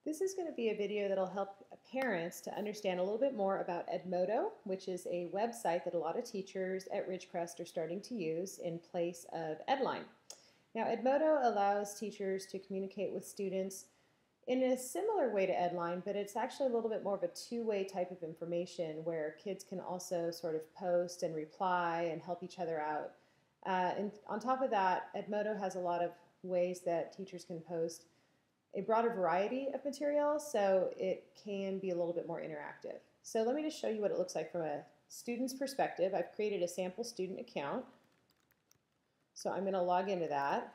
This is going to be a video that'll help parents to understand a little bit more about Edmodo, which is a website that a lot of teachers at Ridgecrest are starting to use in place of Edline. Now, Edmodo allows teachers to communicate with students in a similar way to Edline, but it's actually a little bit more of a two-way type of information where kids can also sort of post and reply and help each other out. And on top of that, Edmodo has a lot of ways that teachers can post a broader variety of materials, so it can be a little bit more interactive. So let me just show you what it looks like from a student's perspective. I've created a sample student account, so I'm going to log into that.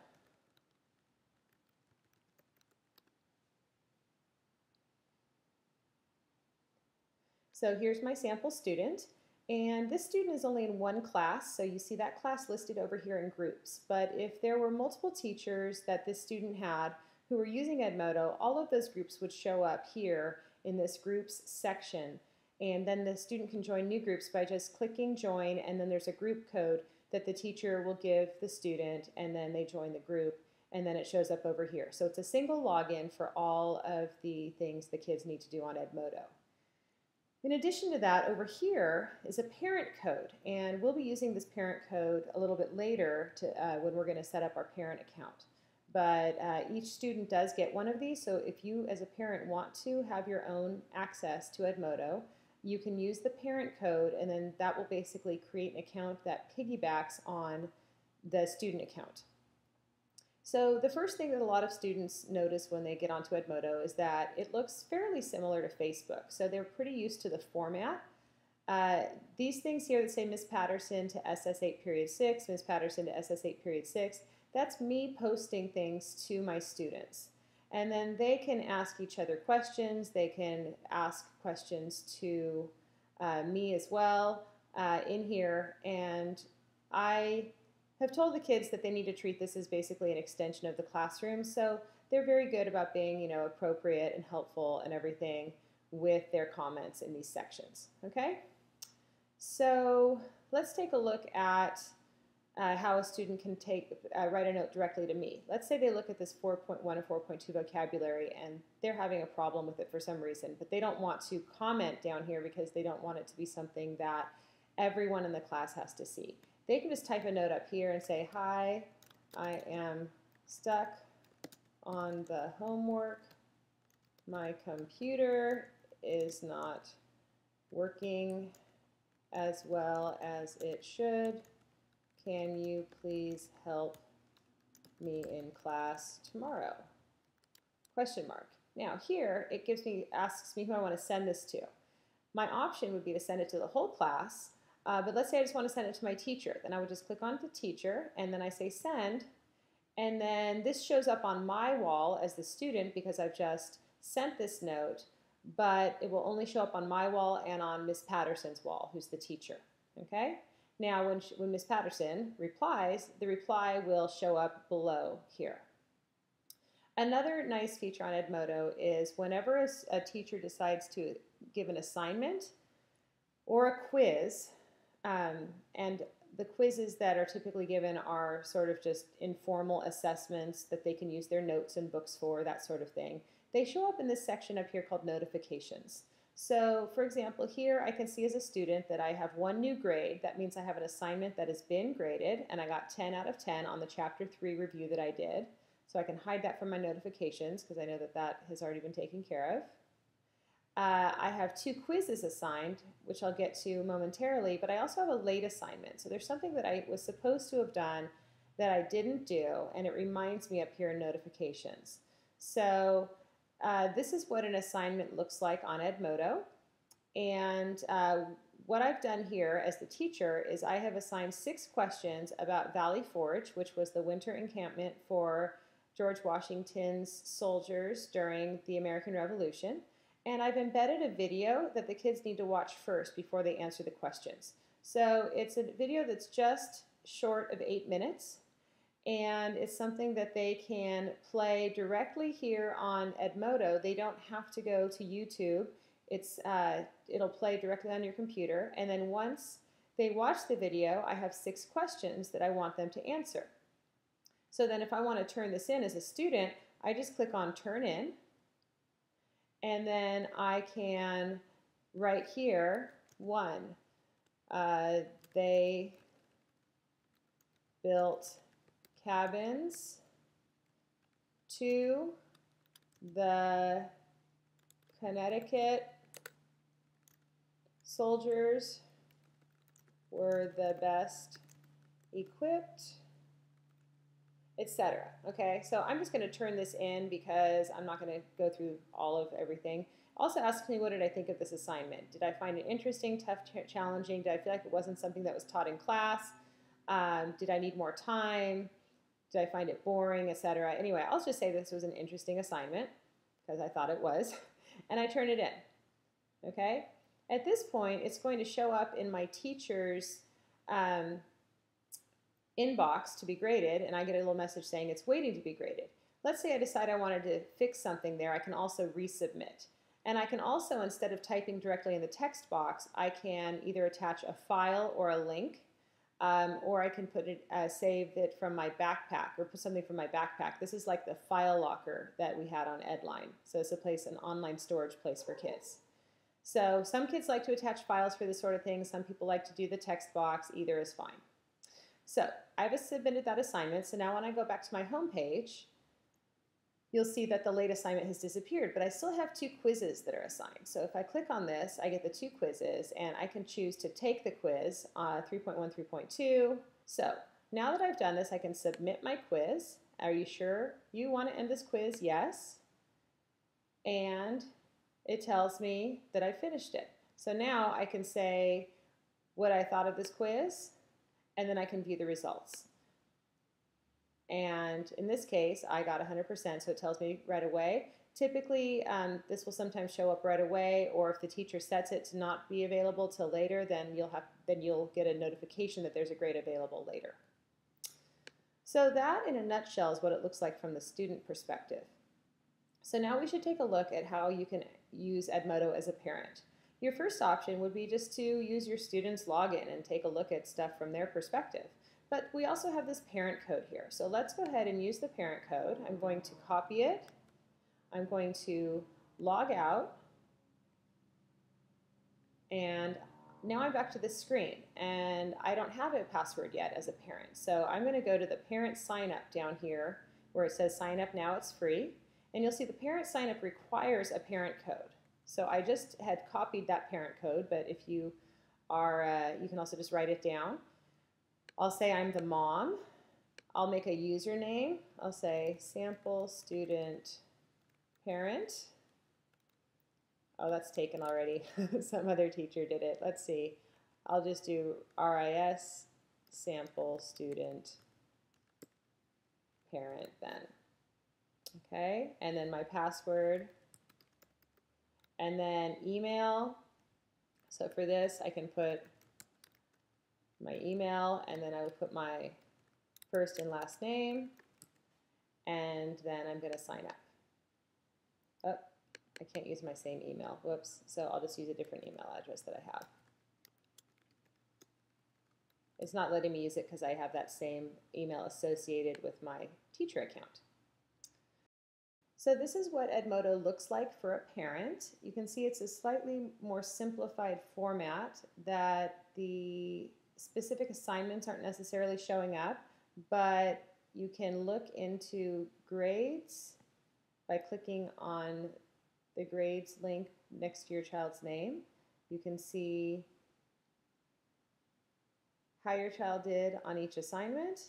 So here's my sample student, and this student is only in one class, so you see that class listed over here in groups. But if there were multiple teachers that this student had who were using Edmodo, all of those groups would show up here in this groups section. And then the student can join new groups by just clicking join, and then there's a group code that the teacher will give the student, and then they join the group, and then it shows up over here. So it's a single login for all of the things the kids need to do on Edmodo. In addition to that, over here is a parent code, and we'll be using this parent code a little bit later when we're going to set up our parent account. But each student does get one of these, so if you as a parent want to have your own access to Edmodo, you can use the parent code, and then that will basically create an account that piggybacks on the student account. So the first thing that a lot of students notice when they get onto Edmodo is that it looks fairly similar to Facebook, so they're pretty used to the format. These things here that say Miss Patterson to SS8 period 6, Miss Patterson to SS8 period 6, that's me posting things to my students. And then they can ask each other questions. They can ask questions to me as well in here. And I have told the kids that they need to treat this as basically an extension of the classroom. So they're very good about being, appropriate and helpful and everything with their comments in these sections. Okay? So let's take a look at how a student can write a note directly to me. Let's say they look at this 4.1 and 4.2 vocabulary and they're having a problem with it for some reason, but they don't want to comment down here because they don't want it to be something that everyone in the class has to see. They can just type a note up here and say, "Hi, I am stuck on the homework. My computer is not working as well as it should. Can you please help me in class tomorrow?" Question mark. Now here it asks me who I want to send this to. My option would be to send it to the whole class, but let's say I just want to send it to my teacher. Then I would just click on the teacher, and then I say send, and then this shows up on my wall as the student because I've just sent this note, but it will only show up on my wall and on Miss Patterson's wall, who's the teacher. Okay? Now, when Miss Patterson replies, the reply will show up below here. Another nice feature on Edmodo is whenever a teacher decides to give an assignment or a quiz, and the quizzes that are typically given are sort of just informal assessments that they can use their notes and books for, that sort of thing. They show up in this section up here called notifications. So, for example, here I can see as a student that I have one new grade. That means I have an assignment that has been graded, and I got 10 out of 10 on the Chapter 3 review that I did. So I can hide that from my notifications because I know that that has already been taken care of. I have 2 quizzes assigned, which I'll get to momentarily, but I also have a late assignment. So there's something that I was supposed to have done that I didn't do, and it reminds me up here in notifications. So this is what an assignment looks like on Edmodo, and what I've done here as the teacher is I have assigned 6 questions about Valley Forge, which was the winter encampment for George Washington's soldiers during the American Revolution, and I've embedded a video that the kids need to watch first before they answer the questions. So it's a video that's just short of 8 minutes, and it's something that they can play directly here on Edmodo. They don't have to go to YouTube. It'll play directly on your computer, and then once they watch the video, I have 6 questions that I want them to answer. So then if I want to turn this in as a student, I just click on Turn In, And then I can write here, 1, they built cabins. 2, the Connecticut soldiers were the best equipped, etc. Okay, so I'm just going to turn this in because I'm not going to go through all of everything. Also asks me, what did I think of this assignment? Did I find it interesting, tough, challenging? Did I feel like it wasn't something that was taught in class? Did I need more time? Did I find it boring, etc.? Anyway, I'll just say this was an interesting assignment because I thought it was, and I turned it in. Okay? At this point, it's going to show up in my teacher's inbox to be graded, and I get a little message saying it's waiting to be graded. Let's say I decide I wanted to fix something there, I can also resubmit. And I can also, instead of typing directly in the text box, I can either attach a file or a link, or I can put it, save it from my backpack, or put something from my backpack. This is like the file locker that we had on Edline. So it's a place, an online storage place for kids. So some kids like to attach files for this sort of thing. Some people like to do the text box. Either is fine. So I've submitted that assignment. So now when I go back to my home page, you'll see that the late assignment has disappeared, but I still have 2 quizzes that are assigned. So if I click on this, I get the 2 quizzes, and I can choose to take the quiz, 3.1, 3.2. So now that I've done this, I can submit my quiz. Are you sure you want to end this quiz? Yes. And it tells me that I finished it. So now I can say what I thought of this quiz, and then I can view the results. And in this case, I got 100%, so it tells me right away. Typically, this will sometimes show up right away, or if the teacher sets it to not be available till later, then you'll get a notification that there's a grade available later. So that, in a nutshell, is what it looks like from the student perspective. So now we should take a look at how you can use Edmodo as a parent. Your first option would be just to use your student's login and take a look at stuff from their perspective. But we also have this parent code here. So let's go ahead and use the parent code. I'm going to copy it. I'm going to log out. And now I'm back to this screen. And I don't have a password yet as a parent. So I'm going to go to the parent sign up down here where it says sign up now, it's free. And you'll see the parent sign up requires a parent code. So I just had copied that parent code, but if you are, you can also just write it down. I'll say I'm the mom. I'll make a username. I'll say sample student parent. Oh, that's taken already. Some other teacher did it. Let's see. I'll just do RIS sample student parent then. Okay, and then my password. And then email. So for this, I can put my email, and then I would put my first and last name, and then I'm going to sign up. Oh, I can't use my same email. Whoops. So I'll just use a different email address that I have. It's not letting me use it because I have that same email associated with my teacher account. So this is what Edmodo looks like for a parent. You can see it's a slightly more simplified format, that the specific assignments aren't necessarily showing up, but you can look into grades by clicking on the grades link next to your child's name. You can see how your child did on each assignment.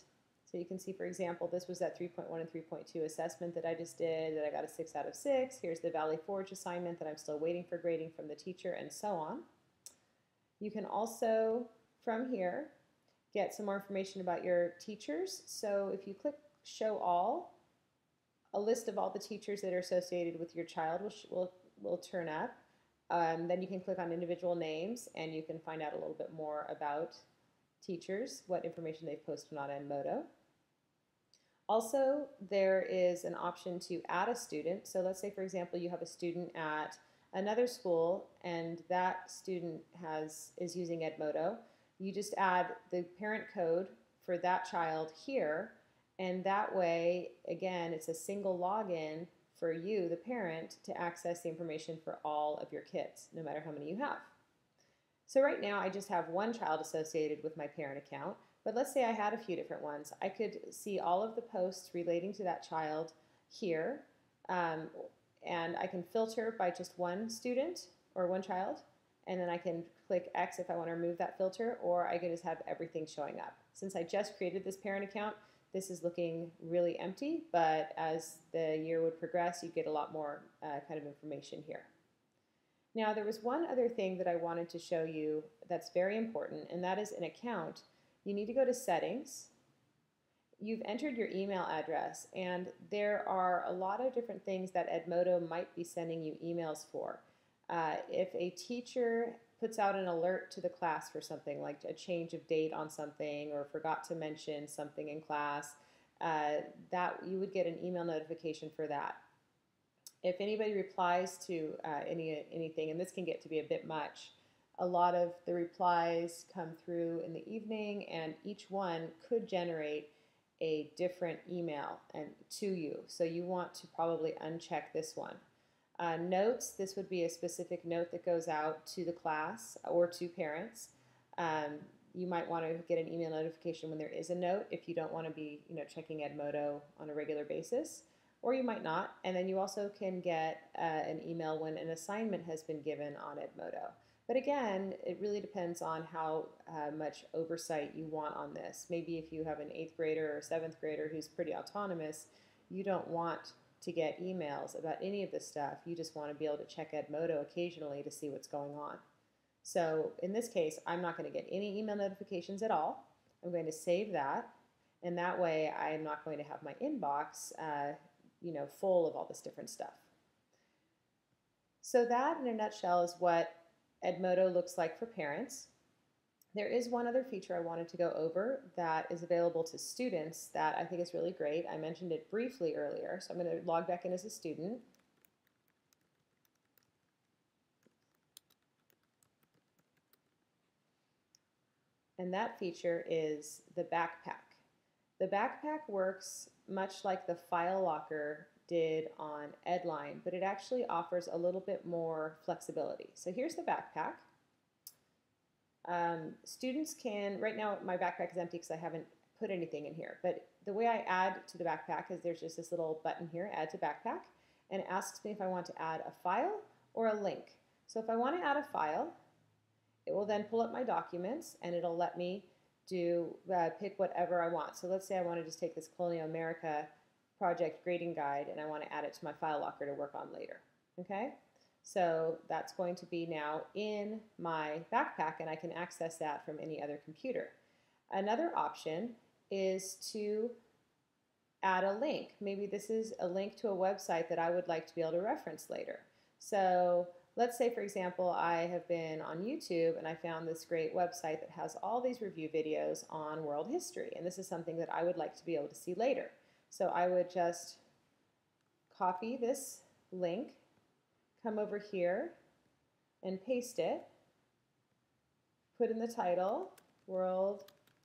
So you can see, for example, this was that 3.1 and 3.2 assessment that I just did, that I got a 6 out of 6. Here's the Valley Forge assignment that I'm still waiting for grading from the teacher, and so on. You can also, from here, get some more information about your teachers. So if you click Show All, a list of all the teachers that are associated with your child will turn up. Then you can click on individual names, and you can find out a little bit more about teachers, what information they've posted on Edmodo. Also, there is an option to add a student. So let's say, for example, you have a student at another school, and that student is using Edmodo. You just add the parent code for that child here, and that way, again, it's a single login for you, the parent, to access the information for all of your kids, no matter how many you have. So right now I just have one child associated with my parent account, but let's say I had a few different ones. I could see all of the posts relating to that child here, and I can filter by just one student or one child, and then I can click X if I want to remove that filter, or I can just have everything showing up. Since I just created this parent account, this is looking really empty, but as the year would progress, you get a lot more kind of information here. Now, there was one other thing that I wanted to show you that's very important, and that is an account. You need to go to Settings. You've entered your email address, and there are a lot of different things that Edmodo might be sending you emails for. If a teacher puts out an alert to the class for something, like a change of date on something or forgot to mention something in class, that you would get an email notification for that. If anybody replies to anything, and this can get to be a bit much, a lot of the replies come through in the evening, and each one could generate a different email to you. So you want to probably uncheck this one. Notes, this would be a specific note that goes out to the class or to parents. You might want to get an email notification when there is a note if you don't want to be checking Edmodo on a regular basis, or you might not. And then you also can get an email when an assignment has been given on Edmodo. But again, it really depends on how much oversight you want on this. Maybe if you have an 8th grader or 7th grader who's pretty autonomous, you don't want to get emails about any of this stuff. You just want to be able to check Edmodo occasionally to see what's going on. So in this case, I'm not going to get any email notifications at all. I'm going to save that, and that way I'm not going to have my inbox full of all this different stuff. So that, in a nutshell, is what Edmodo looks like for parents. There is one other feature I wanted to go over that is available to students that I think is really great. I mentioned it briefly earlier, so I'm going to log back in as a student. And that feature is the backpack. The backpack works much like the file locker did on Edline, but it actually offers a little bit more flexibility. So here's the backpack. Students can, right now my backpack is empty because I haven't put anything in here, but the way I add to the backpack is there's just this little button here, Add to Backpack, and it asks me if I want to add a file or a link. So if I want to add a file, it will then pull up my documents and it'll let me pick whatever I want. So let's say I want to just take this Colonial America project grading guide and I want to add it to my file locker to work on later. Okay? So that's going to be now in my backpack, and I can access that from any other computer. Another option is to add a link. Maybe this is a link to a website that I would like to be able to reference later. So let's say, for example, I have been on YouTube and I found this great website that has all these review videos on world history, and this is something that I would like to be able to see later. So I would just copy this link, come over here and paste it, put in the title, World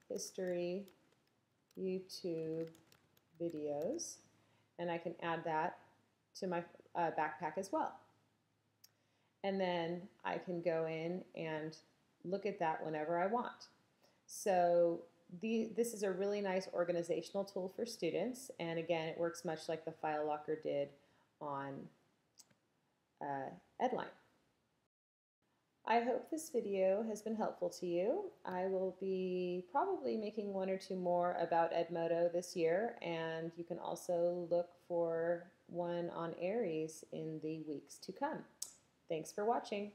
History YouTube Videos, and I can add that to my backpack as well. And then I can go in and look at that whenever I want. So this is a really nice organizational tool for students, and again, it works much like the file locker did on Edline. I hope this video has been helpful to you. I will be probably making 1 or 2 more about Edmodo this year, and you can also look for one on Aries in the weeks to come. Thanks for watching.